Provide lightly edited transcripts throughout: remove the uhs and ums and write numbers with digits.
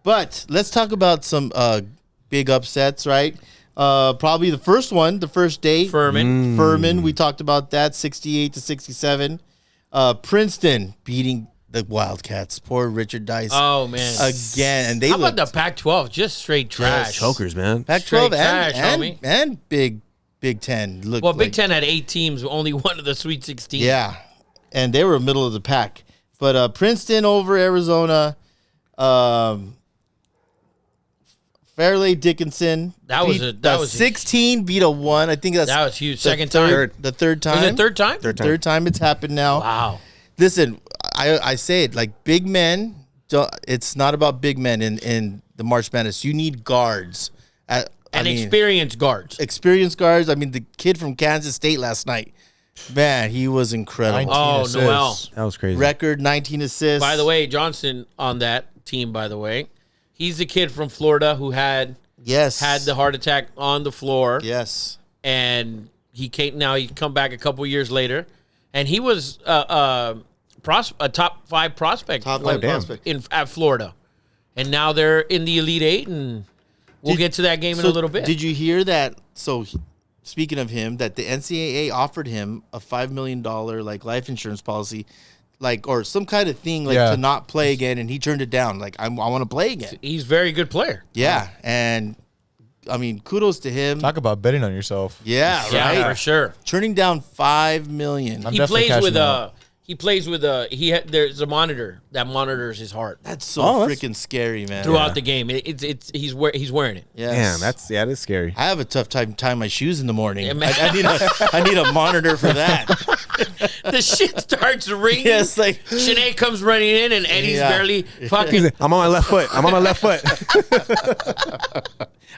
But let's talk about some big upsets, right? Probably the first one, the first day. Furman, we talked about that, 68-67. Princeton beating the Wildcats. Poor Richard Dice. Oh, man. Again. And they How about the Pac-12? Just straight trash. Chokers, man. Pac-12 and Big Ten. Well, Big Ten had 8 teams, only one of the Sweet 16. Yeah. And they were middle of the pack. But Princeton over Arizona. Fairleigh Dickinson. That was 16 beat a 1. I think that was huge. Second time. The third time. Was it third time? Third time it's happened now. Wow. Listen, I say it like big men. It's not about big men in the March Madness. You need guards. Experienced guards. Experienced guards. I mean, the kid from Kansas State last night, man, he was incredible. Oh, Noel. That was crazy. Record 19 assists. By the way, Johnson on that team, by the way. He's the kid from Florida who had the heart attack on the floor. Yes. And he's come back a couple years later. And he was a top 5 prospect. At Florida. And now they're in the Elite 8, and we'll get to that game in a little bit. Did you hear that? So, speaking of him, that the NCAA offered him a $5 million life insurance policy, or some kind of thing to not play again, and he turned it down. Like, I want to play again. He's a very good player. Yeah, and I mean, kudos to him. Talk about betting on yourself. Yeah, right. Yeah, for sure. Turning down $5 million. There's a monitor that monitors his heart. That's so freaking scary, man. Throughout the game, he's wearing it. Yes. Damn, that is scary. I have a tough time tying my shoes in the morning. Yeah, I need a monitor for that. The shit starts ringing. Yes, Sinead comes running in, and Eddie's barely fucking. I'm on my left foot.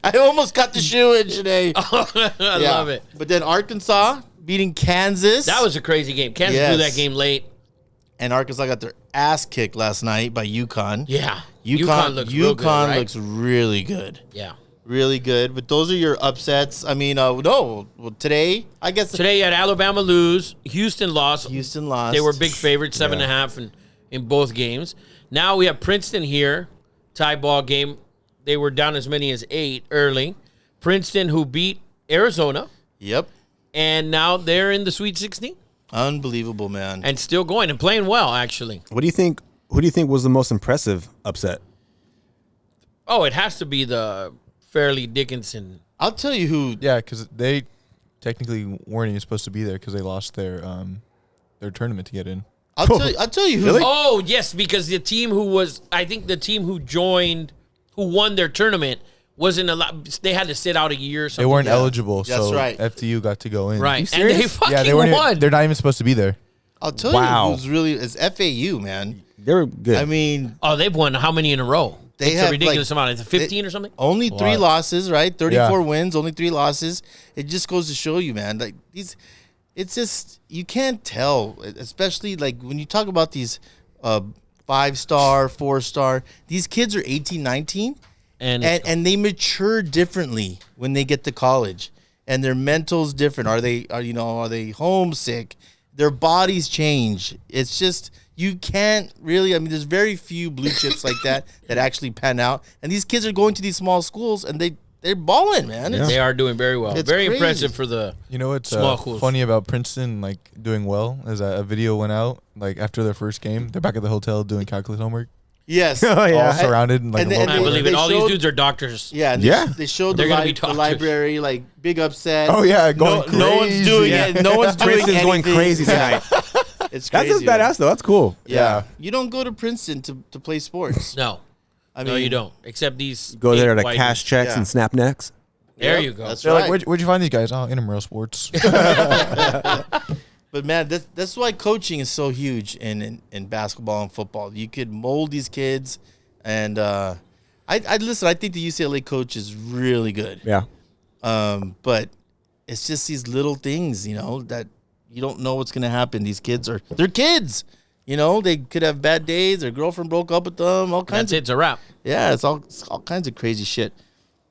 I almost got the shoe in, Sinead. I love it. But then Arkansas beating Kansas. That was a crazy game. Kansas blew that game late. And Arkansas got their ass kicked last night by UConn. Yeah. UConn looks real good, right? looks really good. Yeah. Really good. But those are your upsets. I mean, today, I guess. Today you had Alabama lose. Houston lost. They were big favorites, 7.5 in both games. Now we have Princeton here. Tie ball game. They were down as many as 8 early. Princeton, who beat Arizona. Yep. And now they're in the Sweet 16. Unbelievable, man. And still going and playing well, actually. What do you think? Who do you think was the most impressive upset? Oh, it has to be the Fairleigh Dickinson. I'll tell you who. Yeah, because they technically weren't even supposed to be there because they lost their tournament to get in. I'll tell you who. Really? Oh, yes, because the team who won their tournament wasn't allowed. They had to sit out a year or something. They weren't eligible, so That's right. FTU got to go in. Right. And they fucking won. They're not even supposed to be there. I'll tell you who's really is FAU, man. They were good. I mean, they've won how many in a row? It's a ridiculous amount. It's 15 or something? Only 3 losses, right? 34 wins, only 3 losses. It just goes to show you, man. Like it's just you can't tell, especially like when you talk about these 5-star, 4-star. These kids are 18, 19. And they mature differently when they get to college, and their mental's different. Are they homesick? Their bodies change. It's just you can't really. I mean, there's very few blue chips like that actually pan out. And these kids are going to these small schools, and they're balling, man. They are doing very well. It's very crazy. Impressive for the what's small schools. Funny about Princeton doing well is that a video went out after their first game. They're back at the hotel doing calculus homework. Yes. Oh, yeah. All surrounded in and I believe it. All these dudes are doctors. Yeah. They showed the library, big upset. Oh, yeah. Going crazy. No one's doing it. No one's doing anything. Princeton's going crazy tonight. It's crazy. That's just badass, though. That's cool. Yeah. You don't go to Princeton to play sports. No. No, you don't. Except these. Go there to cash checks and snap necks. There you go. That's They're right. like, where'd you find these guys? Oh, intramural sports. But, man, that's why coaching is so huge in basketball and football. You could mold these kids. And I listen, I think the UCLA coach is really good. Yeah. But it's just these little things, that you don't know what's going to happen. They're kids. They could have bad days. Their girlfriend broke up with them. All kinds. It's a wrap. Yeah, it's all kinds of crazy shit.